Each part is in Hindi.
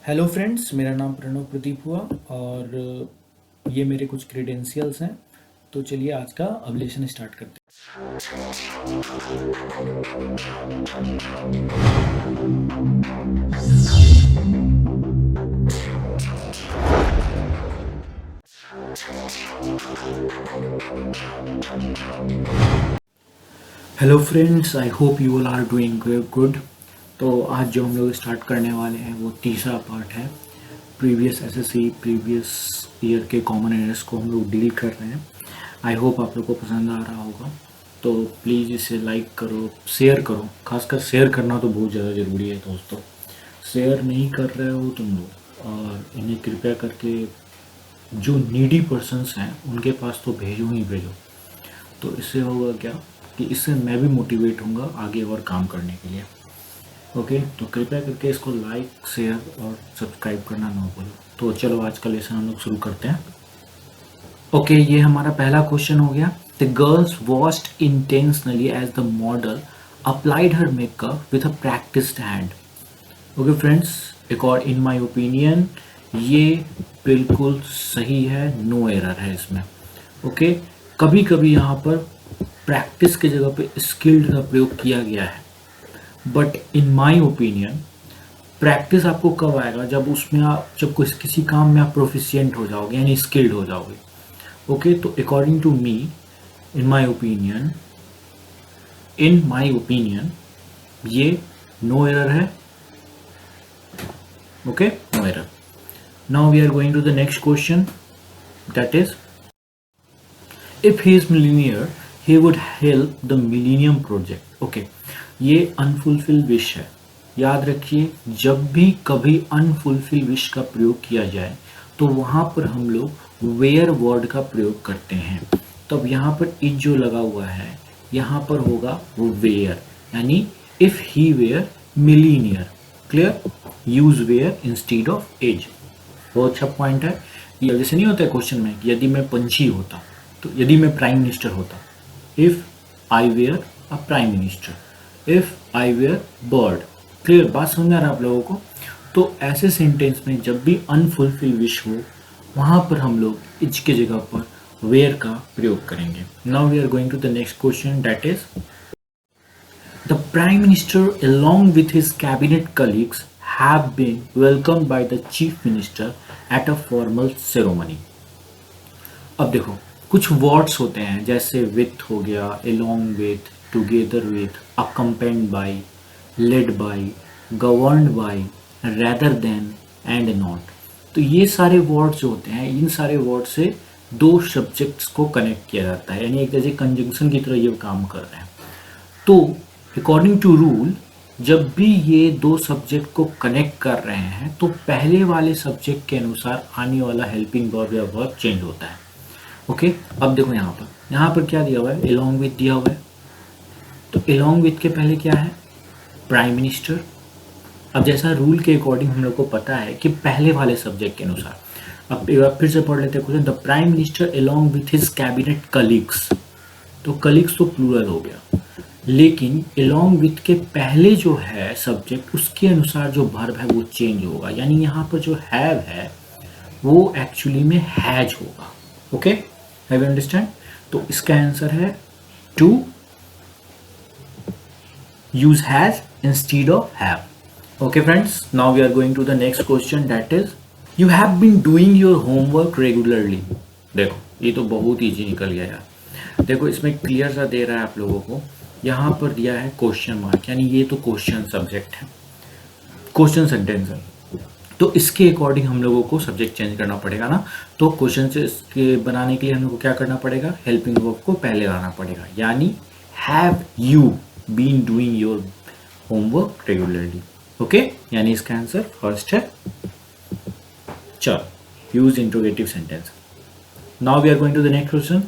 हेलो फ्रेंड्स, मेरा नाम प्रणव प्रदीप हुआ और ये मेरे कुछ क्रेडेंशियल्स हैं। तो चलिए आज का अवलेशन स्टार्ट करते हैं। Hello friends, I hope you all are doing good. तो आज जो हम लोग स्टार्ट करने वाले हैं वो तीसरा पार्ट है। प्रीवियस एसएससी प्रीवियस ईयर के कॉमन एरर्स को हम लोग डील कर रहे हैं। आई होप आप लोग को पसंद आ रहा होगा। तो प्लीज़ इसे लाइक करो, शेयर करो। खासकर शेयर करना तो बहुत ज़्यादा ज़रूरी है दोस्तों। शेयर नहीं कर रहे हो तुम लोग, और इन्हें कृपया करके जो नीडी पर्सन्स हैं उनके पास तो भेजो ही भेजो। तो इससे होगा क्या कि इससे मैं भी मोटिवेट होऊंगा आगे और काम करने के लिए। ओके, तो कृपया करके इसको लाइक, शेयर और सब्सक्राइब करना ना भूलो। तो चलो आज का लेसन हम लोग शुरू करते हैं। ओके, ये हमारा पहला क्वेश्चन हो गया। The girls washed intentionally as the model applied her makeup with a practised hand. Okay friends, in my opinion ये बिल्कुल सही है, नो एरर है इसमें। ओके, कभी कभी यहाँ पर प्रैक्टिस के जगह पे स्किल्ड का प्रयोग किया गया है, but in my opinion practice आपको कब आएगा, जब उसमें आप जब किसी काम में आप प्रोफिशिएंट हो जाओगे, यानी स्किल्ड हो जाओगे। ओके, तो according to me, in my opinion ये नो एरर है। Okay, no error. Now we are going to the next question, that is if he is millionaire he would help the millennium project। Okay, ये अनफुलफिल विश है। याद रखिए, जब भी कभी अनफुलफिल विश का प्रयोग किया जाए तो वहाँ पर हम लोग वेयर वर्ड का प्रयोग करते हैं। तब यहाँ पर इज जो लगा हुआ है यहाँ पर होगा वो वेयर, यानी if he were millionaire. Clear, use were instead of as. बहुत अच्छा पॉइंट है। ये जैसे नहीं होता है क्वेश्चन में, यदि मैं पंछी होता, तो यदि मैं प्राइम मिनिस्टर होता, if I were a prime minister, if I were bird. Clear, बात समझ आ रहा है आप लोगों को। तो ऐसे सेंटेंस में जब भी अनफुलफिल विश हो वहां पर हम लोग इज के जगह पर वेयर का प्रयोग करेंगे। Now we are going to the next question, that is the prime minister along with his cabinet colleagues have been welcomed by the chief minister at a formal ceremony। अब देखो, कुछ वर्ड्स होते हैं जैसे विथ हो गया, along with, together with, accompanied by, led by, governed by, rather than and not। तो ये सारे वर्ड्स जो होते हैं, इन सारे वर्ड से दो सब्जेक्ट्स को कनेक्ट किया जाता है, यानी एक जैसे कंजंक्शन की तरह ये काम कर रहे हैं। तो अकॉर्डिंग टू रूल, जब भी ये दो सब्जेक्ट को कनेक्ट कर रहे हैं तो पहले वाले सब्जेक्ट के अनुसार आने वाला हेल्पिंग वर्ब या वर्ब चेंज होता है। ओके, अब देखो यहाँ पर क्या दिया हुआ है, along with दिया हुआ है। तो along with के पहले क्या है, प्राइम मिनिस्टर। अब जैसा रूल के अकॉर्डिंग हम लोग को पता है कि पहले वाले सब्जेक्ट के अनुसार, अब एक बार फिर से पढ़ लेते हैं question. The prime minister along with his cabinet colleagues. तो कलीग्स तो प्लूरल हो गया, लेकिन along with के पहले जो है सब्जेक्ट, उसके अनुसार जो वर्ब है वो चेंज होगा, यानी यहाँ पर जो हैव है वो एक्चुअली में हैज होगा। Okay, have you understand? तो इसका आंसर है to use has instead of have. Okay friends, now we are going to the next question, that is you have been doing your homework regularly. देखो, ये तो बहुत ईजी निकल गया यार। देखो, इसमें क्लियर सा दे रहा है आप लोगों को, यहाँ पर दिया है क्वेश्चन मार्क, यानी ये तो क्वेश्चन सब्जेक्ट है, क्वेश्चन सेंटेंस है। तो इसके अकॉर्डिंग हम लोगों को सब्जेक्ट चेंज करना पड़ेगा ना। तो क्वेश्चन से इसके बनाने के लिए हम लोग को क्या करना पड़ेगा, हेल्पिंग वर्ब को पहले लाना पड़ेगा, यानी have you been doing your homework regularly. Okay, यानी इसका आंसर फर्स्ट है। चलो, use interrogative sentence. Now we are going to the next question.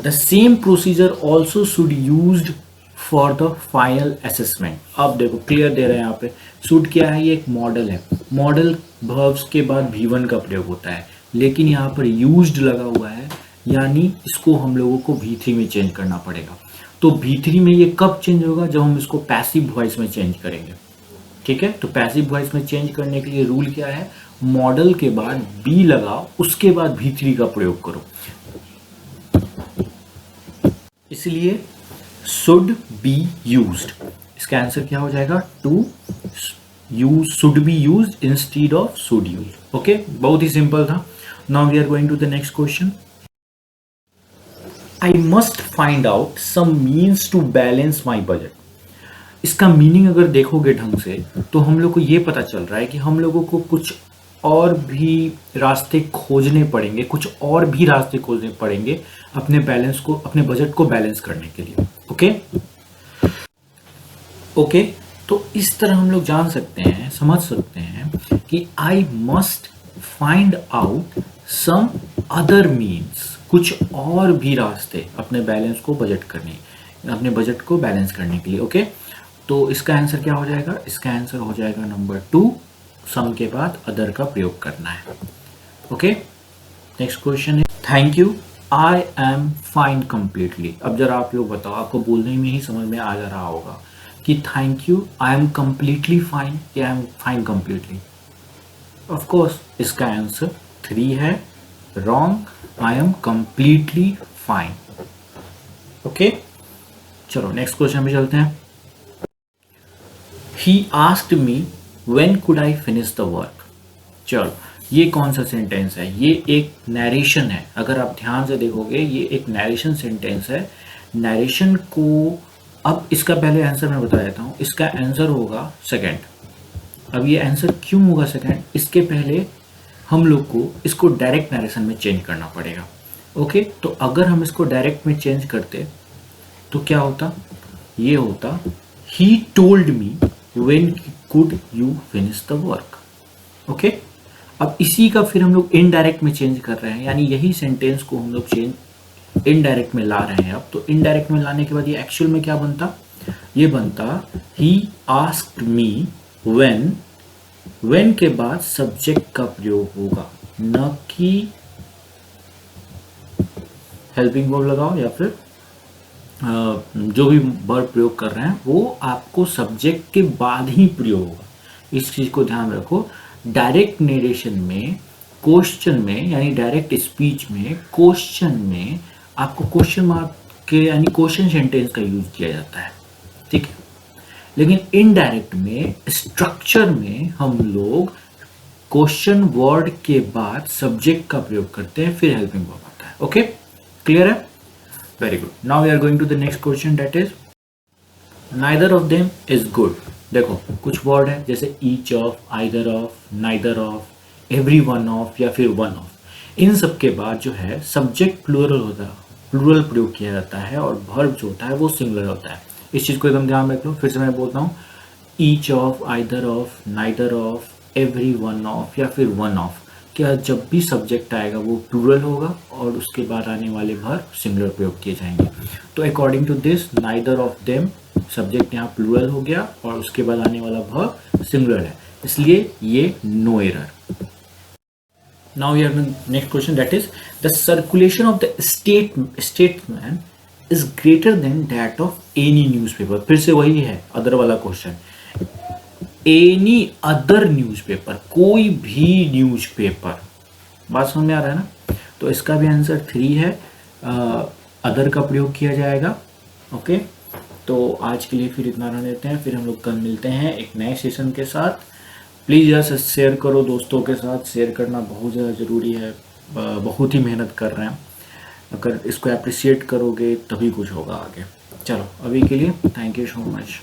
The same procedure also should used for the final assessment. अब देखो, क्लियर दे रहे हैं यहाँ पे। शुड क्या है, ये एक मॉडल है। मॉडल वर्ब्स के बाद V1 का प्रयोग होता है, लेकिन यहाँ पर यूज्ड लगा हुआ है, यानी इसको हम लोगों को V3 में चेंज करना पड़ेगा। तो V3 में ये कब चेंज होगा, जब हम इसको पैसिव वॉइस में चेंज करेंगे। ठीक है, तो पैसिव वॉइस में चेंज करने के लिए रूल क्या है, मॉडल के बाद बी लगाओ, उसके बाद V3 का प्रयोग करो। इसलिए शुड बी यूज्ड, इसका आंसर क्या हो जाएगा, to use, should be used instead of should use. Okay, बहुत ही सिंपल था। Now we are going to the next question. I must find out some means to balance my budget. इसका मीनिंग अगर देखोगे ढंग से तो हम लोग को ये पता चल रहा है कि हम लोगों को कुछ और भी रास्ते खोजने पड़ेंगे, कुछ और भी रास्ते खोजने पड़ेंगे अपने बैलेंस को, अपने बजट को बैलेंस करने के लिए। ओके, तो इस तरह हम लोग जान सकते हैं, समझ सकते हैं कि I must find out some other means, कुछ और भी रास्ते अपने बैलेंस को बजट करने, अपने बजट को बैलेंस करने के लिए। ओके, तो इसका आंसर क्या हो जाएगा, इसका आंसर हो जाएगा नंबर 2, सम के बाद अदर का प्रयोग करना है। ओके, नेक्स्ट क्वेश्चन है, thank you I am fine completely. अब जरा आप लोग बताओ, आपको बोलने में ही समझ में आ जा रहा होगा कि thank you I am completely fine या I am fine completely. Of course इसका आंसर 3 है, wrong, I am completely fine. Okay, चलो नेक्स्ट क्वेश्चन पे चलते हैं। He asked me when could I finish the work। चलो, ये कौन सा सेंटेंस है, ये एक नरेशन है। अगर आप ध्यान से देखोगे ये एक नरेशन सेंटेंस है। नरेशन को, अब इसका पहले आंसर मैं बता देता हूँ, इसका आंसर होगा सेकंड। अब ये आंसर क्यों होगा सेकंड, इसके पहले हम लोग को इसको डायरेक्ट नरेशन में चेंज करना पड़ेगा। ओके, तो अगर हम इसको डायरेक्ट में चेंज करते तो क्या होता, ये होता he told me when could you finish the work। Okay, अब इसी का फिर हम लोग इनडायरेक्ट में चेंज कर रहे हैं, यानी यही सेंटेंस को हम लोग चेंज इनडायरेक्ट में ला रहे हैं। अब तो इनडायरेक्ट में लाने के बाद ये एक्चुअल में क्या बनता, ये बनता he asked me when के बाद सब्जेक्ट का प्रयोग होगा, न कि हेल्पिंग वर्ब लगाओ या फिर जो भी वर्ब प्रयोग कर रहे हैं वो आपको सब्जेक्ट के बाद ही प्रयोग होगा। इस चीज को ध्यान रखो। डायरेक्ट नरेशन में, क्वेश्चन में, यानी डायरेक्ट स्पीच में, क्वेश्चन में आपको क्वेश्चन मार्क के यानी क्वेश्चन सेंटेंस का यूज किया जाता है, ठीक है। लेकिन इनडायरेक्ट में, स्ट्रक्चर में हम लोग क्वेश्चन वर्ड के बाद सब्जेक्ट का प्रयोग करते हैं, फिर हेल्पिंग वर्ब आता है। ओके, क्लियर है? Very good. Now we are going to the next question, that is neither of them is good। देखो कुछ वर्ड है जैसे each of, either of, neither of, every one of या फिर one of। इन सब के बाद जो है सब्जेक्ट प्लूरल होता है, प्लूरल प्रयोग किया जाता है और वर्ब जो होता है वो सिंगुलर होता है। इस चीज को एकदम ध्यान रख लो। फिर से मैं बोलता हूँ, each of, either of, neither of, every one of या फिर one of, क्या जब भी सब्जेक्ट आएगा वो प्लूरल होगा और उसके बाद आने वाले वर्ब सिंगुलर प्रयोग किए जाएंगे। तो according to this neither of them, subject यहाँ प्लूरल हो गया और उसके बाद आने वाला वर्ब सिंगुलर है, इसलिए ये no error. Now we have next question, that is the circulation of the statement is greater than that of any newspaper. फिर से वही है अदर वाला क्वेश्चन, एनी अदर न्यूज़पेपर, कोई भी न्यूज़पेपर। बात समझ में आ रहा है ना? तो इसका भी आंसर 3 है, अदर का प्रयोग किया जाएगा। ओके, तो आज के लिए फिर इतना रहने देते हैं, फिर हम लोग कल मिलते हैं एक नए सेशन के साथ। प्लीज़ यार शेयर करो दोस्तों के साथ, शेयर करना बहुत ज़्यादा ज़रूरी है, बहुत ही मेहनत कर रहे हैं। अगर इसको अप्रिशिएट करोगे तभी कुछ होगा आगे। चलो अभी के लिए थैंक यू सो मच।